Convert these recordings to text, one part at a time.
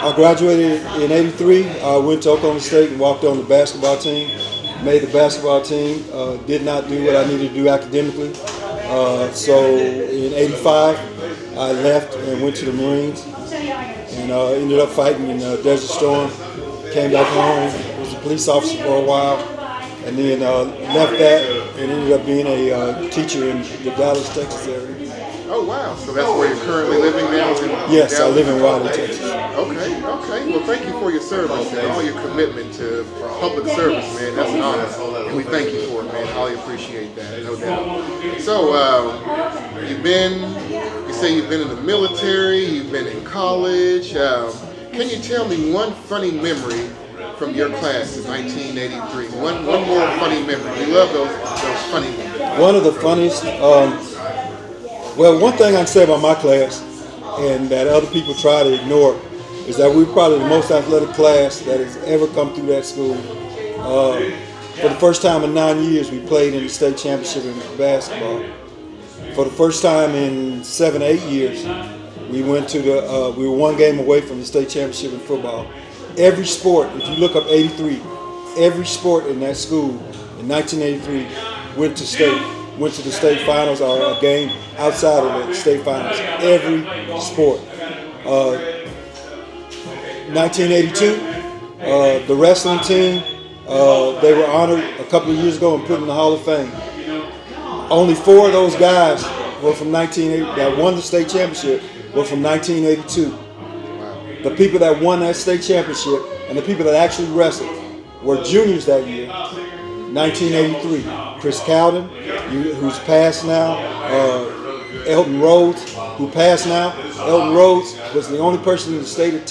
I graduated in '83. I went to Oklahoma State and walked on the basketball team. Made the basketball team. Did not do what I needed to do academically. So in '85, I left and went to the Marines and ended up fighting in Desert Storm. Came back home. Was a police officer for a while, and then left that and ended up being a teacher in the Dallas, Texas area. Oh wow! So that's where you're currently living now? Yes, Dallas? I live in Wiley, Texas. Okay. Well, thank you for your service and all your commitment to public service, man. That's an honor, and we thank you for it, man. I appreciate that, no doubt. So, you say you've been in the military, you've been in college. Can you tell me one funny memory from your class in 1983? One more funny memory. We love those funny ones. One of the funniest. Well, one thing I can say about my class, and that other people try to ignore, is that we're probably the most athletic class that has ever come through that school. For the first time in 9 years, we played in the state championship in basketball. For the first time in 7 or 8 years, we went to we were one game away from the state championship in football. Every sport, if you look up '83, every sport in that school in 1983 went to the state finals or a game outside of the state finals. Every sport. 1982, the wrestling team, they were honored a couple of years ago and put in the Hall of Fame. Only 4 of those guys were from 1980 that won the state championship were from 1982. The people that won that state championship and the people that actually wrestled were juniors that year. 1983, Chris Cowden, who's passed now, Elton Rhodes, who passed now. Elton Rhodes was the only person in the state of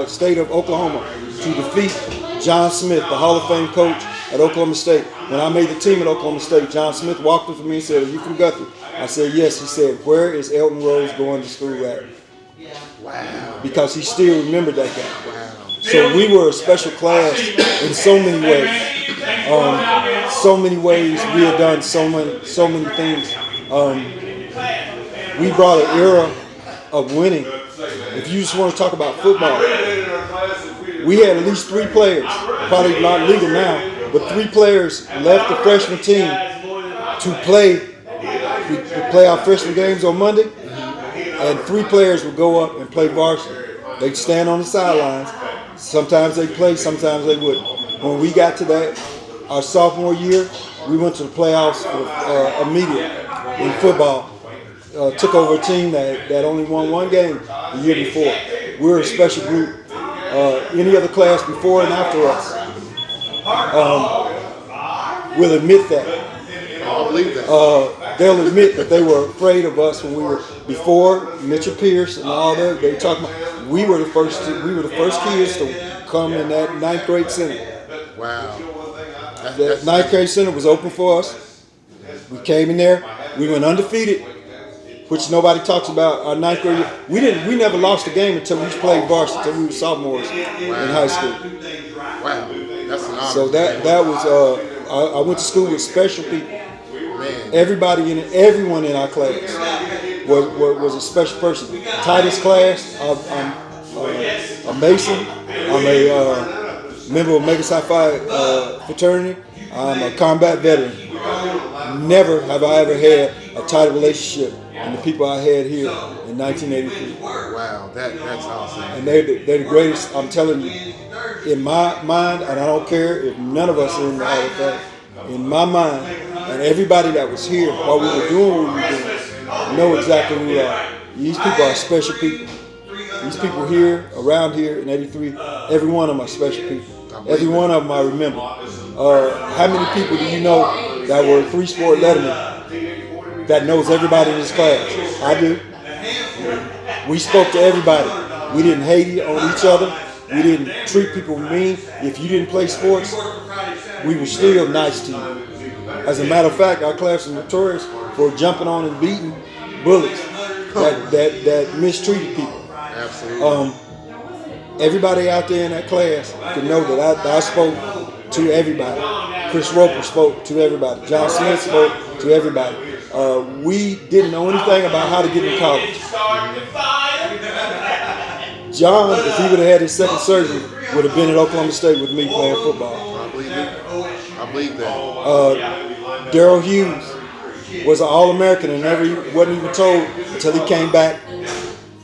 state of Oklahoma to defeat John Smith, the Hall of Fame coach at Oklahoma State. When I made the team at Oklahoma State, John Smith walked up to me and said, "Are you from Guthrie?" I said, "Yes." He said, "Where is Elton Rhodes going to school at?" Wow. Because he still remembered that guy. Wow. So we were a special class in so many ways. So many ways we had done so many things. We brought an era of winning. If you just want to talk about football, we had at least 3 players, probably not legal now, but 3 players left the freshman team to play. We play our freshman games on Monday, and 3 players would go up and play varsity. They'd stand on the sidelines. Sometimes they'd play, sometimes they wouldn't. When we got to that, our sophomore year, we went to the playoffs immediately in football. Took over a team that only won 1 game the year before. We're a special group. Any other class before and after us will admit that. I believe that. They'll admit that they were afraid of us when we were before Mitchell Pierce and all that. They talking about we were the first kids to come in that 9th grade center. Wow. That 9th grade center was open for us. We came in there. We went undefeated, which nobody talks about. Our 9th grade year, we never lost a game until we played varsity, until we were sophomores in high school. Wow, that's an honor. So that was I went to school with special people. Man. Everyone in our class was a special person. Titus class, I'm a Mason. I'm a member of Omega Psi Phi fraternity. I'm a combat veteran. Never have I ever had a tight relationship than the people I had here in 1983. Wow, that's awesome. And they're the greatest. I'm telling you, in my mind, and I don't care if none of us are in the Hall of Fame. In my mind, and everybody that was here while we were doing what we were doing, know exactly who we are. These people are special people. These people here, around here in '83, every one of them are special people. Every one of them I remember. How many people do you know that were 3-sport lettermen that knows everybody in this class? I do. We spoke to everybody. We didn't hate on each other. We didn't treat people mean. If you didn't play sports, we were still nice to you. As a matter of fact, our class was notorious for jumping on and beating bullies that mistreated people. Absolutely. Everybody out there in that class could know that I spoke to everybody. Chris Roper spoke to everybody. John Smith spoke to everybody. We didn't know anything about how to get into college. John, if he would have had his second surgery, would have been at Oklahoma State with me playing football. I believe it. I believe that. Darrell Hughes was an All-American and wasn't even told until he came back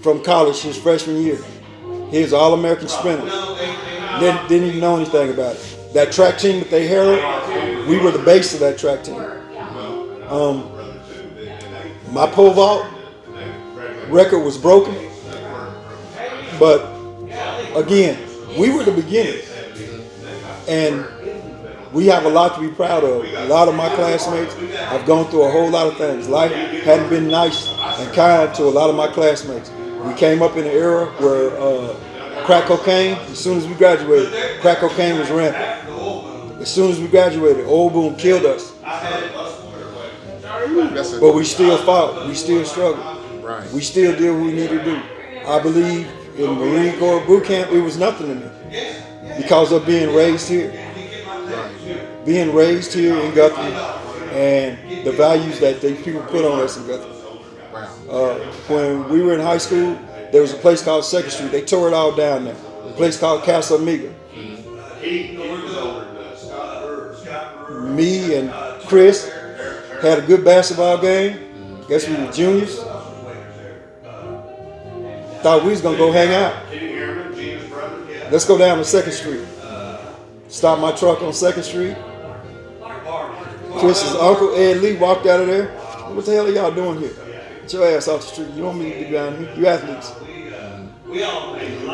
from college his freshman year. He was an All-American sprinter. Didn't even know anything about it. That track team that they heralded, we were the base of that track team. My pole vault record was broken, but again, we were the beginning, and we have a lot to be proud of. A lot of my classmates have gone through a whole lot of things. Life hadn't been nice and kind to a lot of my classmates. We came up in an era where crack cocaine, as soon as we graduated, crack cocaine was rampant. As soon as we graduated, Old Boom killed us. But we still fought. We still struggled. Right. We still did what we needed to do. I believe in Marine Corps boot camp, it was nothing to me because of being raised here. Being raised here in Guthrie and the values that people put on us in Guthrie. When we were in high school, there was a place called 2nd Street. They tore it all down there. A place called Casa Amiga. Me and Chris had a good basketball game. Guess we were juniors. Thought we was going to go hang out. Let's go down to 2nd Street. Stop my truck on 2nd Street. Chris's uncle, Ed Lee, walked out of there. What the hell are y'all doing here? Get your ass off the street. You don't need to be down here. You athletes.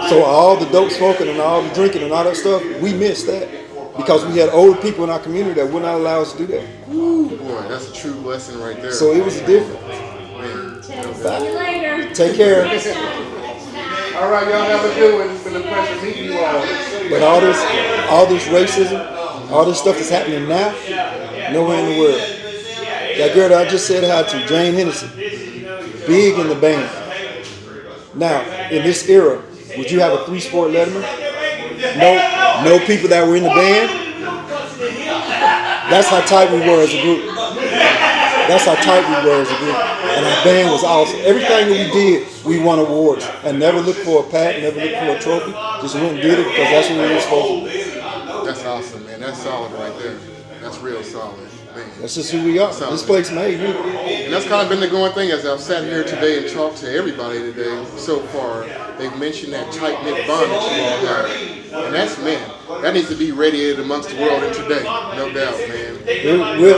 So all the dope smoking and all the drinking and all that stuff, we missed that. Because we had older people in our community that would not allow us to do that. Ooh, boy, that's a true lesson right there. So it was different. Man. See you later. Take care. All right, y'all have a good one. It's been a pleasure meeting you all. But all this racism, all this stuff that's happening now, nowhere in the world. That girl that I just said hi to, Jane Hennessy, big in the band. Now, in this era, would you have a 3-sport letterman? No people that were in the band. That's how tight we were as a group. That's how tight we were as a group. And our band was awesome. Everything that we did, we won awards. And never looked for a pat, never looked for a trophy. Just went and did it because that's what we were supposed to do. That's awesome, man. That's solid right there. That's real solid, man. That's just who we are. Solid. This place made me. And that's kind of been the going thing as I've sat here today and talked to everybody today so far. They've mentioned that tight-knit bond that you all have. And that's, man, that needs to be radiated amongst the world in today. No doubt, man.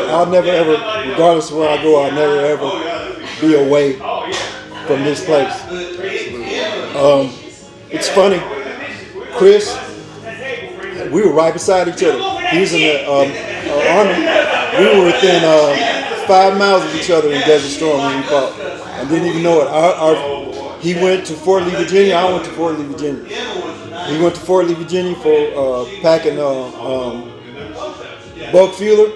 I'll never ever, regardless of where I go, I'll never ever be away from this place. It's funny. Chris, we were right beside each other. He was in the Army. We were within 5 miles of each other in Desert Storm when we fought. I didn't even know it. He went to Fort Lee, Virginia. I went to Fort Lee, Virginia. He went to Fort Lee, Virginia for packing bulk fueler.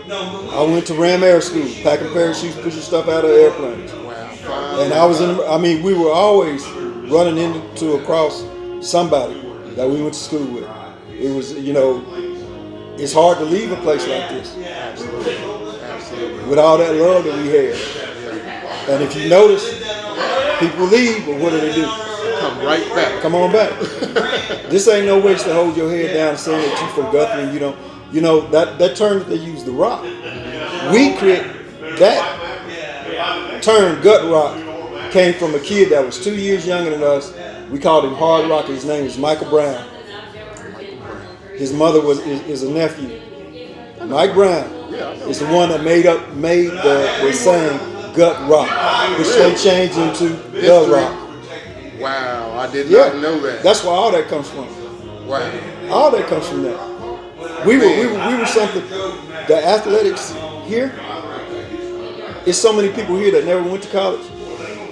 I went to Ram Air School, packing parachutes, pushing stuff out of airplanes. And we were always running into across somebody that we went to school with. It was, it's hard to leave a place like this. Absolutely. With all that love that we had. And if you notice, people leave, but what do? Come right back. Come on back. This ain't no ways to hold your head down and say that you from Guthrie and you don't. That term that they use, the rock. We create that term, gut rock, came from a kid that was 2 years younger than us. We called him Hard Rock. His name is Michael Brown. His mother is a nephew. Mike Brown is the one that made the saying gut rock, which they changed into the rock. Wow, I did not know that. That's where all that comes from. Wow. All that comes from that. We were something. The athletics here, it's so many people here that never went to college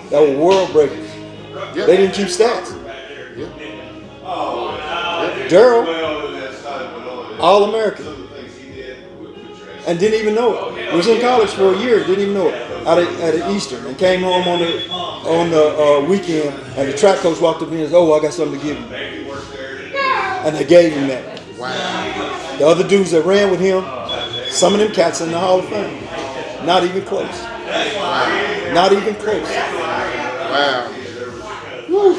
that were world breakers. Yeah. They didn't keep stats. Yeah. Darrell, All-American, and didn't even know it. Was in college for a year, didn't even know it. At Eastern, and came home on the weekend, and the track coach walked up and said, "Oh, I got something to give you," and they gave him that. Wow. The other dudes that ran with him, some of them cats in the Hall of Fame. Not even close. Not even close. Wow. Woo.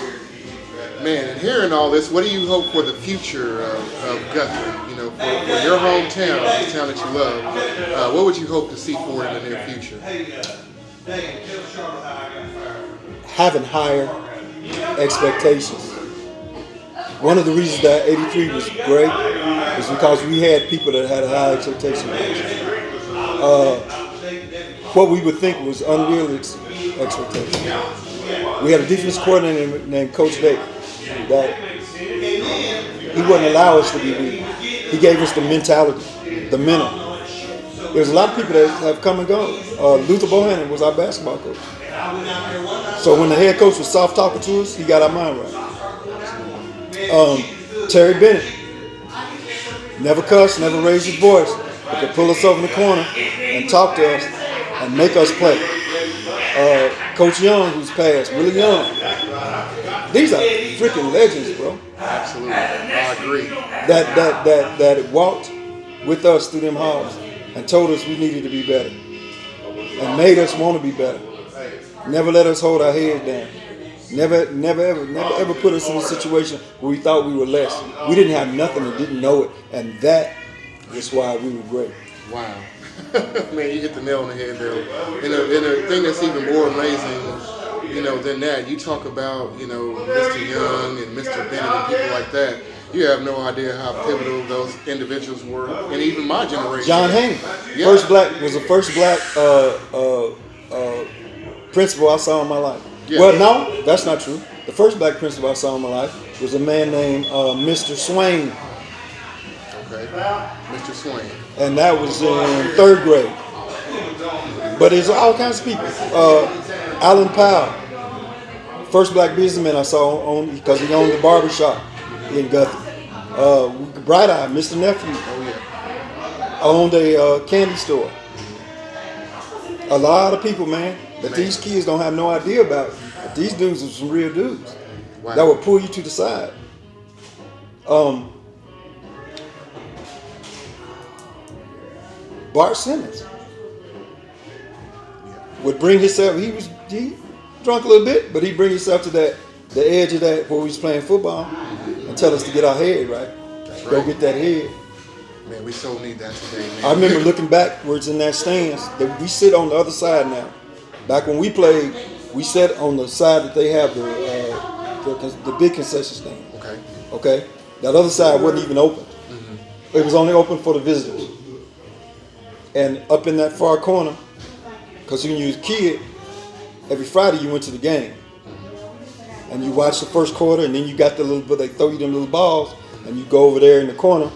Man, and hearing all this, what do you hope for the future of Guthrie? You know, for your hometown, the town that you love, what would you hope to see for it in the near future? Having higher expectations. One of the reasons that 83 was great is because we had people that had a high expectation. What we would think was unrealistic expectations. We had a defense coordinator named Coach Day that he wouldn't allow us to be weak. He gave us the mentality, the mental. There's a lot of people that have come and gone. Luther Bohannon was our basketball coach. So when the head coach was soft talking to us, he got our mind right. Terry Bennett never cussed, never raised his voice, but could pull us over in the corner and talk to us and make us play. Coach Young, who's passed, Willie Young. These are freaking legends, bro. Absolutely, I agree. That walked with us through them halls and told us we needed to be better and made us want to be better. Never let us hold our heads down. Never ever put us in a situation where we thought we were less. We didn't have nothing and didn't know it, and that is why we were great. Wow. Man, you hit the nail on the head there. And the thing that's even more amazing, you know, than that, you talk about, you know, Mr. Young and Mr. Bennett and people like that. You have no idea how pivotal those individuals were, and even my generation. John Haynes, Yeah. was the first black principal I saw in my life. Yeah. Well, no, that's not true. The first black principal I saw in my life was a man named Mr. Swain. Okay, Mr. Swain. And that was in 3rd grade. But there's all kinds of people. Alan Powell, first black businessman I saw because he owned the barber shop in Guthrie. Bright Eye, Mr. Nephew, owned a candy store. A lot of people, man, that these kids don't have no idea about. But these dudes are some real dudes that will pull you to the side. Bart Simmons would bring himself. He drunk a little bit, but he'd bring himself to the edge of that where we was playing football and tell us to get our head right. That's Go right. get that head. Man, we so need that today, man. I remember looking backwards in that stands. That we sit on the other side now. Back when we played, we sat on the side that they have the big concession stand. Okay. That other side wasn't even open. It was only open for the visitors. And up in that far corner, because when you was a kid, every Friday you went to the game. And you watched the first quarter, and then you got they throw you them little balls, and you go over there in the corner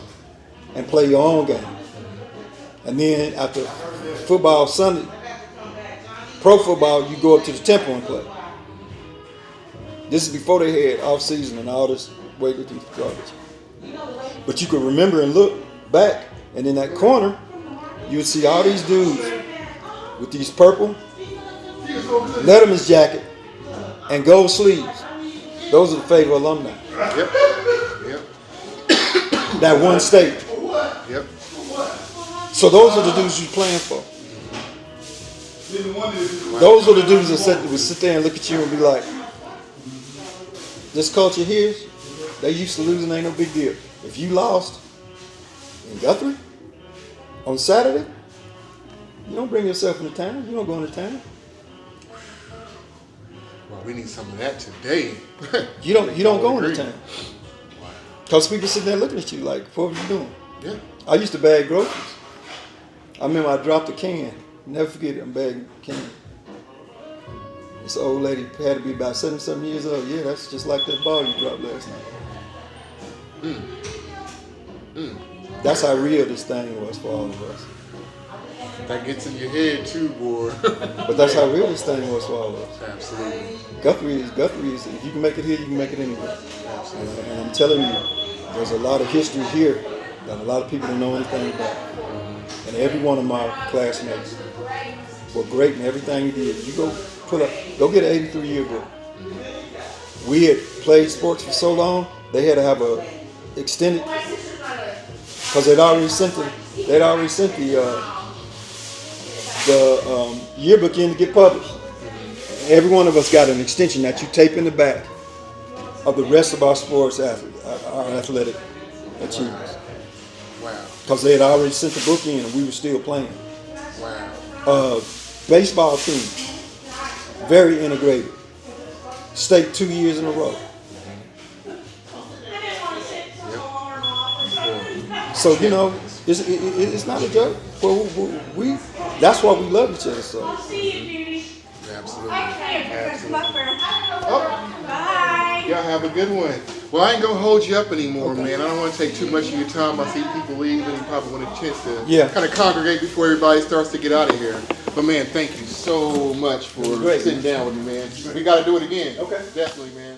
and play your own game. And then after football Sunday, pro football, you go up to the temple and play. This is before they had off season and all this weightlifting garbage. But you could remember and look back, and in that corner, you would see all these dudes with these purple Letterman's jacket and gold sleeves. Those are the Fayetteville alumni. Yep. That one state. Yep. So those are the dudes you're playing for. Those are the dudes that would sit there and look at you and be like, this culture here, they used to losing, ain't no big deal. If you lost in Guthrie on Saturday, you don't bring yourself into town. You don't go into town. Well, we need some of that today. You don't go into town. Because people sitting there looking at you like, what are you doing? Yeah. I used to bag groceries. I remember I dropped a can. Never forget it, I'm bagging a can. This old lady had to be about 77 years old. Yeah, that's just like that ball you dropped last night. That's how real this thing was for all of us. That gets in your head too, boy. But that's how real this thing was for all of us. Absolutely. Guthrie is, if you can make it here, you can make it anywhere. And I'm telling you, there's a lot of history here that a lot of people don't know anything about. And every one of my classmates were great in everything you did. You go get an 83 yearbook. We had played sports for so long, they had to have a extended, because they'd already sent the yearbook in to get published. Every one of us got an extension that you tape in the back. of the rest of our sports, our athletic achievements. Wow. Because they had already sent the book in and we were still playing. Wow. Baseball team, very integrated. State 2 years in a row. So, you know, it's not a joke. Well, that's why we love each other so. Absolutely. Bye. Y'all have a good one. Well, I ain't gonna hold you up anymore, man. I don't want to take too much of your time. I see people leave, and you probably want a chance to kind of congregate before everybody starts to get out of here. But man, thank you so much for sitting down with me, man. We got to do it again. Okay. Definitely, man.